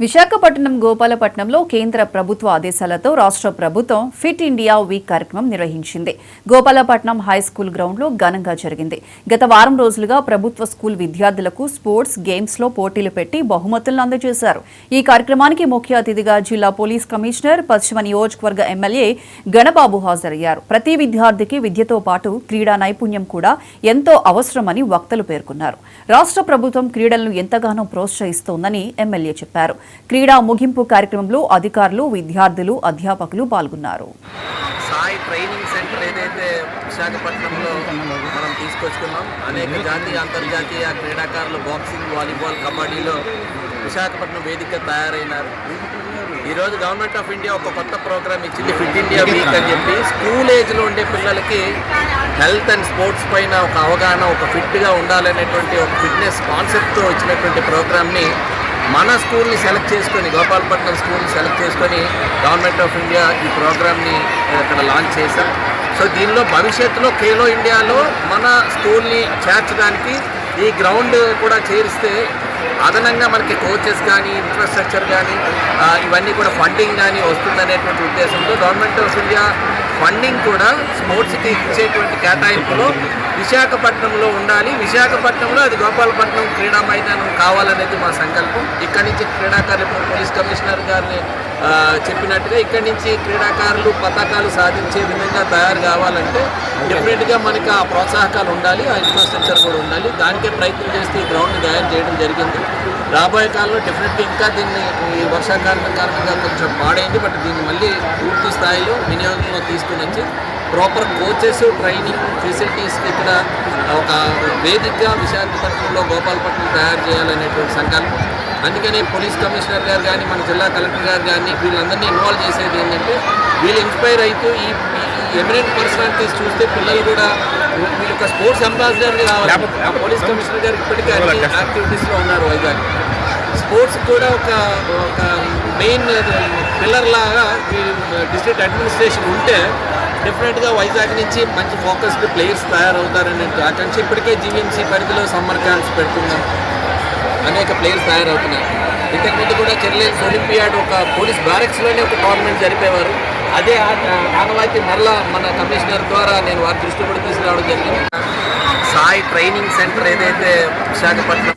విశాఖపట్నం గోపాలపట్నంలో కేంద్ర ప్రభుత్వ ఆదేశాలతో రాష్ట్ర ప్రభుత్వం ఫిట్ ఇండియా వీక్ కార్యక్రమం నిర్వహించింది. గోపాలపట్నం హైస్కూల్ గ్రౌండ్లో ఘనంగా జరిగింది. గత వారం రోజులుగా ప్రభుత్వ స్కూల్ విద్యార్థులకు స్పోర్ట్స్ గేమ్స్ లో పోటీలు పెట్టి బహుమతులను అందజేశారు. ఈ కార్యక్రమానికి ముఖ్య అతిథిగా జిల్లా పోలీస్ కమిషనర్, పశ్చిమ నియోజకవర్గ ఎమ్మెల్యే గణబాబు హాజరయ్యారు. ప్రతి విద్యార్థికి విద్యతో పాటు క్రీడా నైపుణ్యం కూడా ఎంతో అవసరమని వక్తలు పేర్కొన్నారు. రాష్ట్ర ప్రభుత్వం క్రీడలను ఎంతగానో ప్రోత్సహిస్తోందని ఎమ్మెల్యే చెప్పారు. క్రీడా ముగింపు కార్యక్రమంలో అధికారులు, విద్యార్థులు, అధ్యాపకులు పాల్గొన్నారు. సాయి ట్రైనింగ్ సెంటర్ ఏదైతే విశాఖపట్నంలో మనం తీసుకొచ్చుకున్నాం, అనేక జాతీయ అంతర్జాతీయ క్రీడాకారులు బాక్సింగ్, వాలీబాల్, కబడ్డీలో విశాఖపట్నం వేదిక తయారైనారు. ఈరోజు గవర్నమెంట్ ఆఫ్ ఇండియా ఒక కొత్త ప్రోగ్రామ్ ఇచ్చింది, ఫిట్ ఇండియా వీక్ అని చెప్పి. స్కూల్ ఏజ్లో ఉండే పిల్లలకి హెల్త్ అండ్ స్పోర్ట్స్ పైన ఒక అవగాహన, ఒక ఫిట్గా ఉండాలనేటువంటి ఒక ఫిట్నెస్ కాన్సెప్ట్తో వచ్చినటువంటి ప్రోగ్రామ్ని మన స్కూల్ని సెలెక్ట్ చేసుకొని, గోపాలపట్నం స్కూల్ని సెలెక్ట్ చేసుకొని గవర్నమెంట్ ఆఫ్ ఇండియా ఈ ప్రోగ్రామ్ని అక్కడ లాంచ్ చేశాం. సో దీనిలో భవిష్యత్తులో ఖేలో ఇండియాలో మన స్కూల్ని చేర్చడానికి ఈ గ్రౌండ్ కూడా చేరిస్తే అదనంగా మనకి కోచెస్ కానీ, ఇన్ఫ్రాస్ట్రక్చర్ కానీ, ఇవన్నీ కూడా ఫండింగ్ కానీ వస్తుందనేటువంటి ఉద్దేశంతో గవర్నమెంట్ ఆఫ్ ఇండియా ఫండింగ్ కూడా స్పోర్ట్స్కి ఇచ్చేటువంటి కేటాయింపులో విశాఖపట్నంలో ఉండాలి. విశాఖపట్నంలో అది గోపాలపట్నం క్రీడా మైదానం కావాలనేది మా సంకల్పం. ఇక్కడి నుంచి క్రీడాకారులు, పోలీస్ కమిషనర్ గారిని చెప్పినట్టుగా ఇక్కడి నుంచి క్రీడాకారులు పతాకాలు సాధించే విధంగా తయారు కావాలంటే డెఫినెట్గా మనకి ఆ ప్రోత్సాహకాలు ఉండాలి, ఆ ఇన్ఫ్రాస్ట్రక్చర్ కూడా ఉండాలి. దానికే ప్రయత్నం చేస్తే ఈ గ్రౌండ్ని తయారు చేయడం జరిగింది. రాబోయే కాలంలో డెఫినెట్గా ఇంకా దీన్ని ఈ వర్షాకాలం కారణంగా కొంచెం పాడైంది, బట్ దీన్ని మళ్ళీ పూర్తి స్థాయిలో వినియోగంలో తీసుకుని వచ్చి ప్రాపర్ కోచెస్, ట్రైనింగ్ ఫెసిలిటీస్ ఇక్కడ ఒక వేదికగా విశాఖపట్నంలో గోపాలపట్నం తయారు చేయాలనేటువంటి సంకల్పం. అందుకని పోలీస్ కమిషనర్ గారు కానీ, మన జిల్లా కలెక్టర్ గారు కానీ వీళ్ళందరినీ ఇన్వాల్వ్ చేసేది ఏంటంటే, వీళ్ళు ఇన్స్పైర్ అవుతూ ఈ ఎమినెంట్ పర్సనాలిటీస్ చూస్తే పిల్లలు కూడా వీళ్ళు ఒక స్పోర్ట్స్ అంబాసిడర్గా రావాలి. పోలీస్ కమిషనర్ గారు ఇప్పటికే అన్ని యాక్టివిటీస్లో ఉన్నారు. వైజాగ్ స్పోర్ట్స్ కూడా ఒక మెయిన్ పిల్లర్ లాగా డిస్ట్రిక్ట్ అడ్మినిస్ట్రేషన్ ఉంటే డెఫినెట్గా వైజాగ్ నుంచి మంచి ఫోకస్డ్ ప్లేయర్స్ తయారవుతారనే ఆకాంక్ష. ఇప్పటికే జీవీఎంసీ పరిధిలో సమ్మర్ క్యాంప్స్ పెడుతున్నాం, అనేక ప్లేయర్స్ తయారవుతున్నారు. ఇంతకుముందు కూడా చిల్డ్రన్స్ ఒలింపియాడ్ ఒక పోలీస్ బ్యారెక్స్లోనే ఒక టోర్నమెంట్ జరిపేవారు. అదే ఆనవాయితీ మరలా మన కమిషనర్ ద్వారా నేను వారి దృష్టి కూడా తీసుకురావడం జరిగింది. సాయి ట్రైనింగ్ సెంటర్ ఏదైతే విశాఖపట్నం